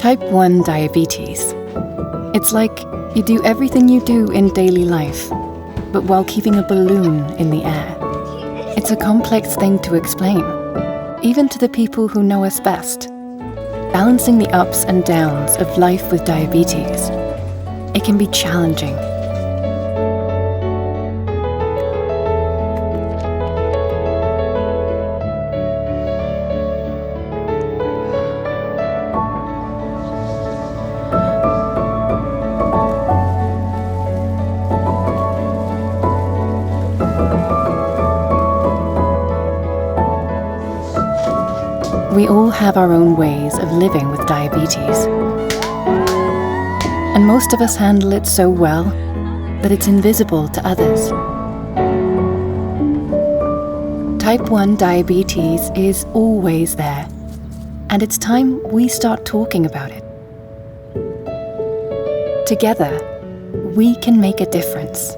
Type 1 diabetes. It's like you do everything you do in daily life, but while keeping a balloon in the air. It's a complex thing to explain, even to the people who know us best. Balancing the ups and downs of life with diabetes, it can be challenging. We all have our own ways of living with diabetes. And most of us handle it so well that it's invisible to others. Type 1 diabetes is always there, and it's time we start talking about it. Together, we can make a difference.